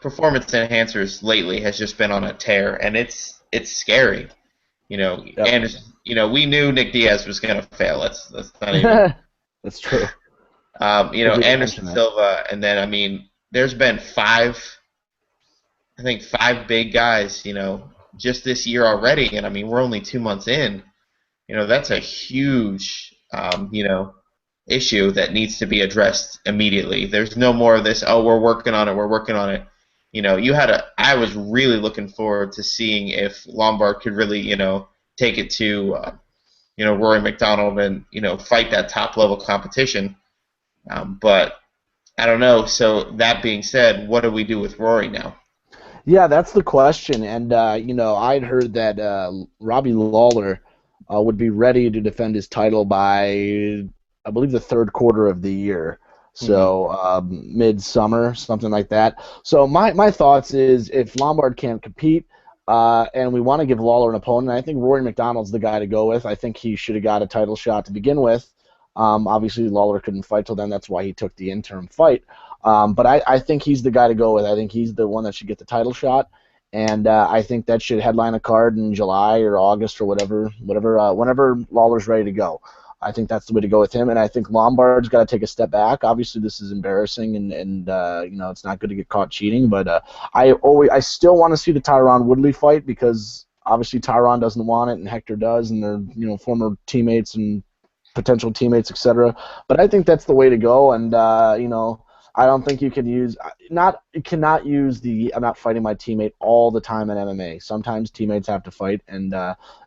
performance enhancers lately has just been on a tear, and it's scary. Yep. And we knew Nick Diaz was going to fail. That's not even. That's true. Anderson Silva, and then I mean, there's been five big guys, just this year already, and I mean, we're only 2 months in. That's a huge, issue that needs to be addressed immediately. There's no more of this, oh, we're working on it. I was really looking forward to seeing if Lombard could really, take it to, Rory McDonald and, fight that top-level competition. But I don't know. So that being said, what do we do with Rory now? Yeah, that's the question. And, I'd heard that Robbie Lawler would be ready to defend his title by, I believe, the third quarter of the year. So midsummer, something like that. So my thoughts is if Lombard can't compete, and we want to give Lawler an opponent. I think Rory McDonald's the guy to go with. I think he should have got a title shot to begin with. Obviously, Lawler couldn't fight till then. That's why he took the interim fight. But I think he's the guy to go with. I think he's the one that should get the title shot. And I think that should headline a card in July or August or whenever Lawler's ready to go. I think that's the way to go with him, and I think Lombard's got to take a step back. Obviously, this is embarrassing, and it's not good to get caught cheating. But I still want to see the Tyron Woodley fight because obviously Tyron doesn't want it, and Hector does, and they're former teammates and potential teammates, etc. But I think that's the way to go, and I don't think you can cannot use the I'm not fighting my teammate all the time in MMA. Sometimes teammates have to fight, and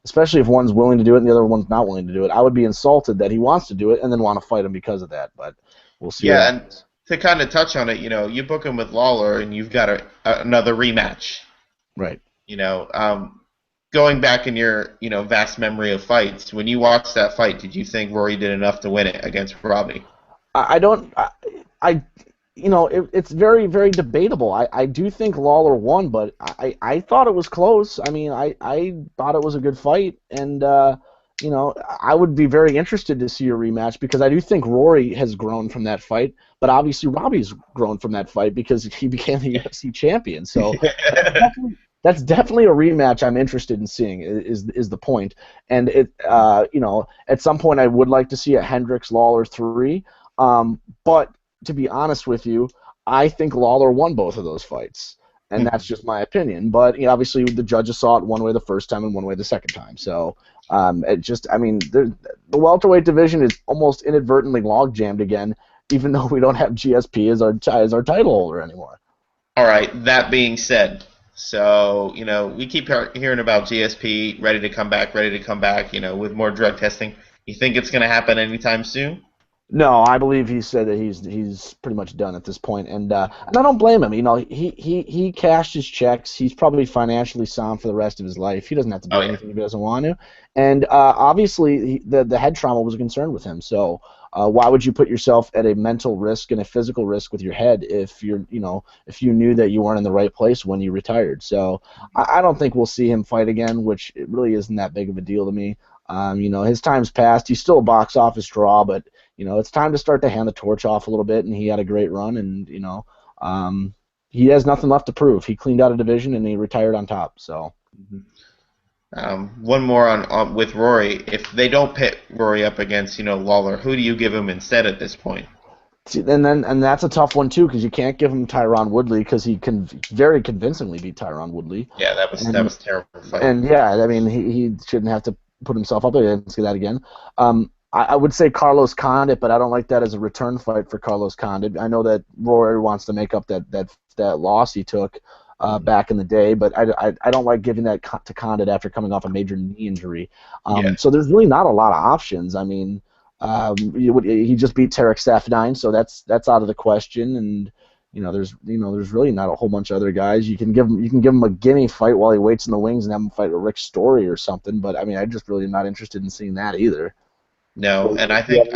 especially if one's willing to do it and the other one's not willing to do it. I would be insulted that he wants to do it and then want to fight him because of that. But we'll see. Yeah, and to kind of touch on it, you book him with Lawler, and you've got another rematch. Right. Going back in your vast memory of fights, when you watched that fight, did you think Rory did enough to win it against Robbie? I don't. It's very, very debatable. I do think Lawler won, but I thought it was close. I mean, I thought it was a good fight, and I would be very interested to see a rematch because I do think Rory has grown from that fight, but obviously Robbie's grown from that fight because he became the UFC champion. So that's definitely a rematch I'm interested in seeing. Is the point? And at some point I would like to see a Hendricks Lawler 3, but to be honest with you, I think Lawler won both of those fights, and that's just my opinion. But obviously, the judges saw it one way the first time and one way the second time. So the welterweight division is almost inadvertently log jammed again, even though we don't have GSP as our title holder anymore. All right. That being said, so we keep hearing about GSP ready to come back, with more drug testing. You think it's going to happen anytime soon? No, I believe he said that he's pretty much done at this point, and I don't blame him. He cashed his checks. He's probably financially sound for the rest of his life. He doesn't have to do anything if he doesn't want to, and obviously the head trauma was a concern with him. So why would you put yourself at a mental risk and a physical risk with your head if you knew that you weren't in the right place when you retired? So I don't think we'll see him fight again, which it really isn't that big of a deal to me. His time's passed. He's still a box office draw, but it's time to start to hand the torch off a little bit, and he had a great run, and he has nothing left to prove. He cleaned out a division, and he retired on top. So, one more on with Rory. If they don't pit Rory up against Lawler, who do you give him instead at this point? And that's a tough one too, because you can't give him Tyron Woodley because he can very convincingly beat Tyron Woodley. Yeah, that was a terrible fight. And yeah, I mean he shouldn't have to put himself up against that again. I would say Carlos Condit, but I don't like that as a return fight for Carlos Condit. I know that Rory wants to make up that loss he took back in the day, but I don't like giving that to Condit after coming off a major knee injury. So there's really not a lot of options. I mean, he just beat Tarek Safnine, so that's out of the question. And there's really not a whole bunch of other guys. You can give him a gimme fight while he waits in the wings and have him fight with Rick Story or something. But I mean, I just really am not interested in seeing that either. No, and I think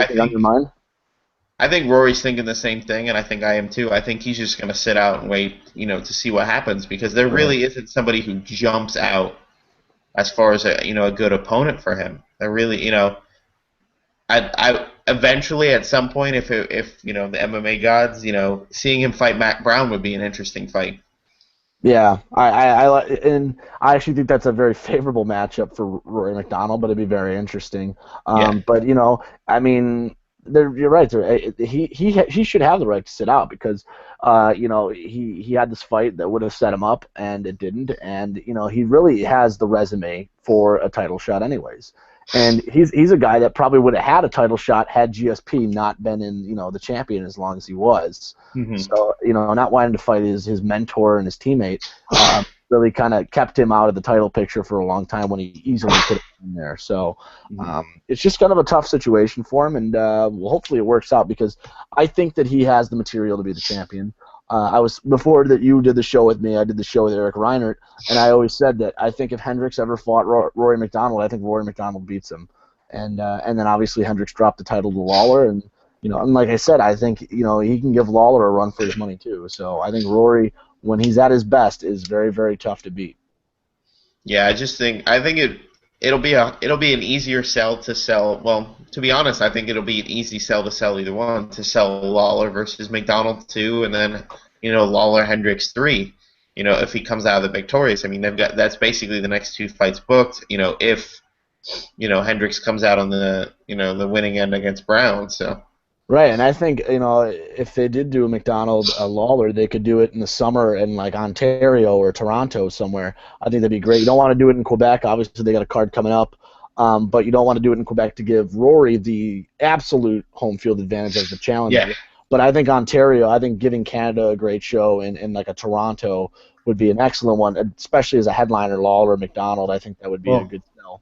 Rory's thinking the same thing, and I think I am too. I think he's just going to sit out and wait, to see what happens, because there really isn't somebody who jumps out as far as a good opponent for him. There really, I eventually at some point, if the MMA gods, seeing him fight Matt Brown would be an interesting fight. Yeah, I actually think that's a very favorable matchup for Rory McDonald, but it'd be very interesting. But I mean, you're right. He should have the right to sit out because he had this fight that would have set him up, and it didn't. And he really has the resume for a title shot, anyways. And he's a guy that probably would have had a title shot had GSP not been in the champion as long as he was. Mm-hmm. So not wanting to fight his mentor and his teammate really kind of kept him out of the title picture for a long time when he easily could have been there. So it's just kind of a tough situation for him, and hopefully it works out because I think that he has the material to be the champion. Before that you did the show with me, I did the show with Eric Reinert, and I always said that I think if Hendricks ever fought Rory McDonald, I think Rory McDonald beats him, and then obviously Hendricks dropped the title to Lawler, and and like I said, I think he can give Lawler a run for his money too. So I think Rory, when he's at his best, is very, very tough to beat. Yeah, I think it'll be an easier sell to sell. Well, to be honest, I think it'll be an easy sell to sell either one, to sell Lawler versus McDonald 2, and then Lawler Hendricks 3. If he comes out of the victorious, I mean that's basically the next two fights booked. If Hendricks comes out on the winning end against Brown. So Right, and I think if they did do a McDonald Lawler, they could do it in the summer in like Ontario or Toronto somewhere. I think that'd be great. You don't want to do it in Quebec. Obviously, they got a card coming up, but you don't want to do it in Quebec to give Rory the absolute home field advantage as the yeah. challenger. But I think Ontario, I think giving Canada a great show in like a Toronto would be an excellent one, especially as a headliner Lawler McDonald. I think that would be a Well, good sell.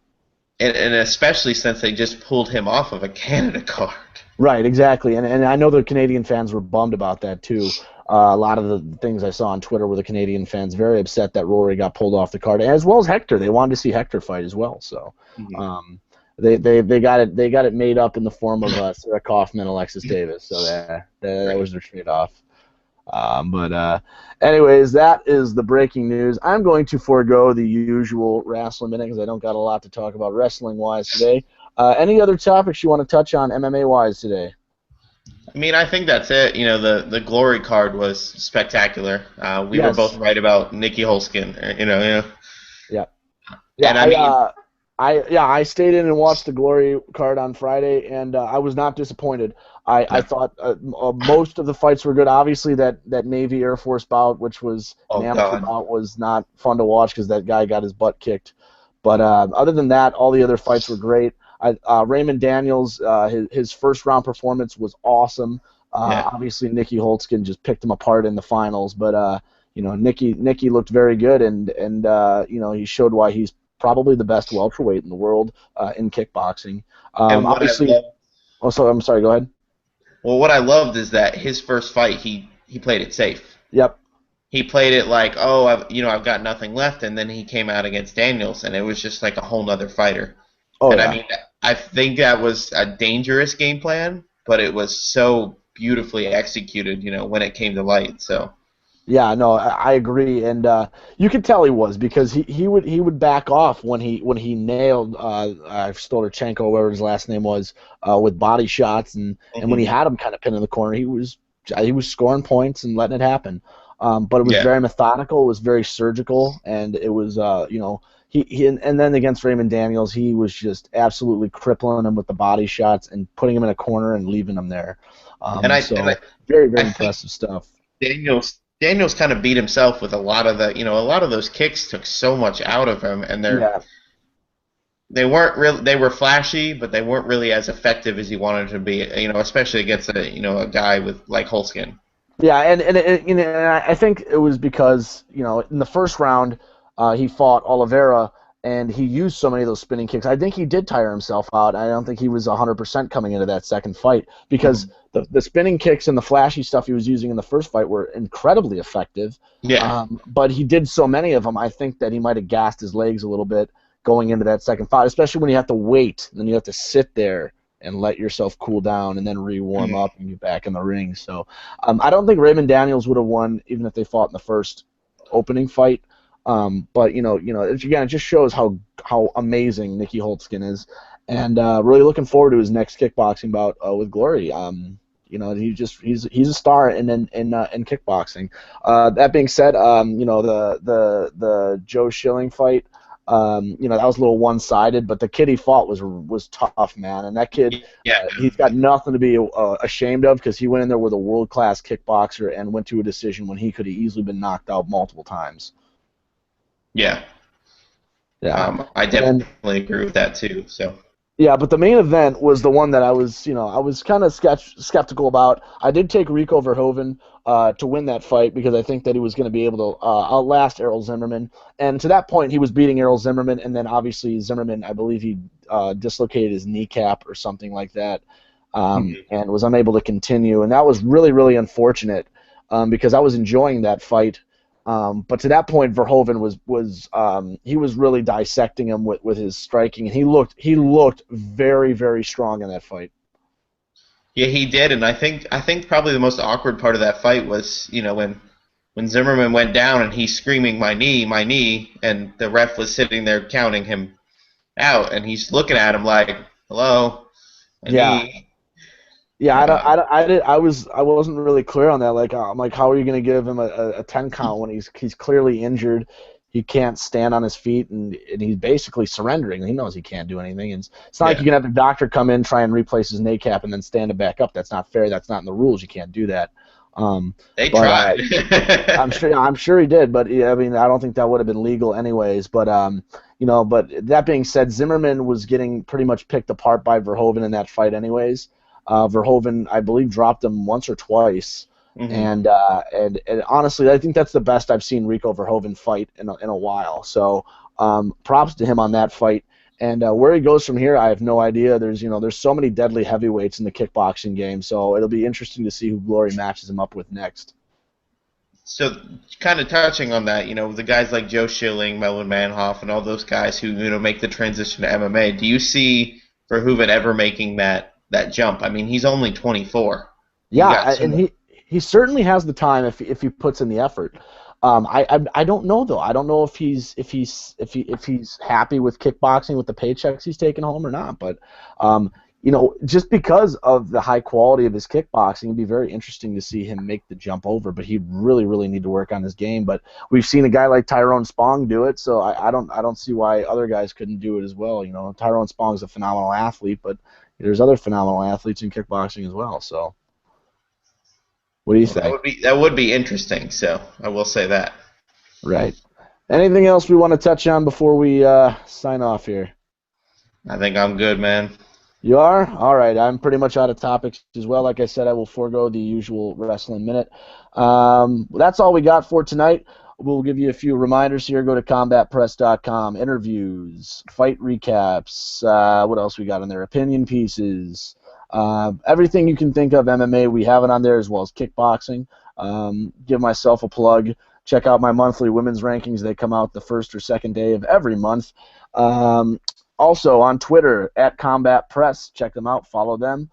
and especially since they just pulled him off of a Canada card. Right, exactly, and I know the Canadian fans were bummed about that too. A lot of the things I saw on Twitter were the Canadian fans very upset that Rory got pulled off the card, as well as Hector. They wanted to see Hector fight as well, so Mhm. um, they got it made up in the form of Sarah Kaufman, Alexis Davis. So that Right. was their trade off. But anyways, that is the breaking news. I'm going to forego the usual wrestling minute because I don't got a lot to talk about wrestling wise today. Any other topics you want to touch on MMA wise today? I mean, I think that's it. The glory card was spectacular. We were both Yes. right about Nikki Holskin. Yeah. Yeah. And I mean, I stayed in and watched the Glory card on Friday, and I was not disappointed. I no. thought most of the fights were good. Obviously, that Navy Air Force bout, which was an Oh amateur God. bout, was not fun to watch because that guy got his butt kicked. But other than that, all the other fights were great. Raymond Daniels, his first round performance was awesome. Yeah. Obviously, Nikki Holtzkin just picked him apart in the finals, but Nikki looked very good, and he showed why he's probably the best welterweight in the world in kickboxing. And what I Obviously, love, also, I'm sorry. Go ahead. well, what I loved is that his first fight, he played it safe. Yep. He played it like, oh, I've got nothing left, and then he came out against Daniels, and it was just like a whole nother fighter. Oh And I yeah. mean, I think that was a dangerous game plan, but it was so beautifully executed, when it came to light. So Yeah, no, I agree, and you could tell he was because he would back off when he nailed Stolorchenko, whatever his last name was, with body shots, and when he hmm had him kind of pinned in the corner, he was scoring points and letting it happen. But it was yeah. very methodical, it was very surgical, and it was and then against Raymond Daniels, he was just absolutely crippling him with the body shots and putting him in a corner and leaving him there. And I and I, So very very I think impressive stuff. Daniels kind of beat himself with a lot of a lot of those kicks took so much out of him, and Yeah. they weren't real. They were flashy, but they weren't really as effective as he wanted to be. Especially against a guy with like Holskin. Yeah, and I think it was because in the first round he fought Oliveira and he used so many of those spinning kicks. I think he did tire himself out. I don't think he was 100% coming into that second fight because Mhm. the spinning kicks and the flashy stuff he was using in the first fight were incredibly effective. Yeah, But he did so many of them. I think that he might have gassed his legs a little bit going into that second fight, especially when you have to wait and then you have to sit there and let yourself cool down and then re-warm Mhm. up and get back in the ring. So I don't think Raymond Daniels would have won even if they fought in the first opening fight. But again, it just shows how amazing Nicky Holtzkin is, and really looking forward to his next kickboxing bout with Glory. He's a star in kickboxing. That being said, the Joe Schilling fight. That was a little one-sided, but the kid he fought was tough, man. And that kid, yeah, he's got nothing to be ashamed of because he went in there with a world-class kickboxer and went to a decision when he could have easily been knocked out multiple times. yeah. Yeah, I and definitely agree with that too. So yeah, but the main event was the one that I was kind of skeptical about. I did take Rico Verhoeven to win that fight because I think that he was going to be able to outlast Errol Zimmerman. And to that point, he was beating Errol Zimmerman, and then obviously Zimmerman, I believe he dislocated his kneecap or something like that, Mhm. and was unable to continue. And that was really, really unfortunate because I was enjoying that fight. But to that point, Verhoeven was really dissecting him with his striking, and he looked very very strong in that fight. Yeah, he did, and I think probably the most awkward part of that fight was when when Zimmerman went down and he's screaming my knee, and the ref was sitting there counting him out, and he's looking at him like, hello, my Yeah. knee. Yeah, Uh, I wasn't really clear on that. Like, I'm like, how are you going to give him a 10 count when he's clearly injured? He can't stand on his feet, and he's basically surrendering. He knows he can't do anything. And it's not like yeah, you can have the doctor come in, try and replace his kneecap, and then stand it back up. That's not fair. That's not in the rules. You can't do that. Um, they but tried. I'm sure he did. But yeah, I mean, I don't think that would have been legal anyways. But but that being said, Zimmerman was getting pretty much picked apart by Verhoeven in that fight anyways. Verhoeven, I believe, dropped him once or twice, hmm and honestly, I think that's the best I've seen Rico Verhoeven fight in a while. So props to him on that fight. And where he goes from here, I have no idea. There's so many deadly heavyweights in the kickboxing game, so it'll be interesting to see who Glory matches him up with next. So, kind of touching on that, the guys like Joe Schilling, Melvin Manhoff, and all those guys who make the transition to MMA. Do you see Verhoeven ever making that jump? I mean, he's only 24. He's got Yeah, so and much. he certainly has the time if he puts in the effort. I don't know though. I don't know if he's happy with kickboxing with the paychecks he's taking home or not. But just because of the high quality of his kickboxing, it'd be very interesting to see him make the jump over. But he'd really need to work on his game. But we've seen a guy like Tyrone Spong do it, so I don't see why other guys couldn't do it as well. Tyrone Spong's a phenomenal athlete, but there's other phenomenal athletes in kickboxing as well. So. What do you Well, that think? would be that would be interesting. So I will say that. Right. Anything else we want to touch on before we sign off here? I think I'm good, man. You are? All right. I'm pretty much out of topics as well. Like I said, I will forego the usual wrestling minute. That's all we got for tonight. We'll give you a few reminders here. Go to combatpress.com. Interviews, fight recaps. What else we got on there? Opinion pieces. Everything you can think of MMA, we have it on there, as well as kickboxing. Give myself a plug. Check out my monthly women's rankings. They come out the first or second day of every month. Also on Twitter, at Combat Press. Check them out. Follow them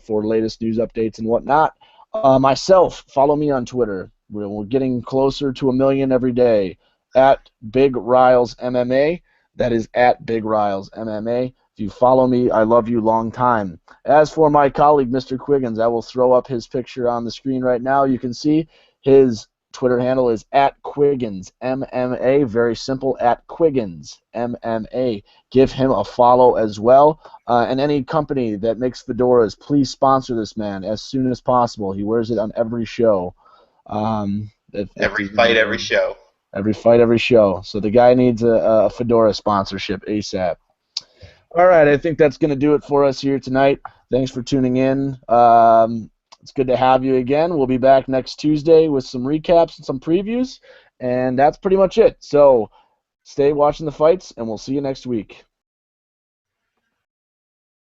for latest news updates and whatnot. Myself, follow me on Twitter. We're getting closer to 1 million every day. At Big Riles MMA. That is at Big Riles MMA. If you follow me, I love you long time. As for my colleague, Mr. Quiggins, I will throw up his picture on the screen right now. You can see his Twitter handle is at Quiggins MMA. Very simple, at Quiggins MMA. Give him a follow as well. And any company that makes fedoras, please sponsor this man as soon as possible. He wears it on every show. Every fight, every show. Every fight, every show. So the guy needs a fedora sponsorship ASAP. All right, I think that's going to do it for us here tonight. Thanks for tuning in. It's good to have you again. We'll be back next Tuesday with some recaps and some previews, and that's pretty much it. So stay watching the fights, and we'll see you next week.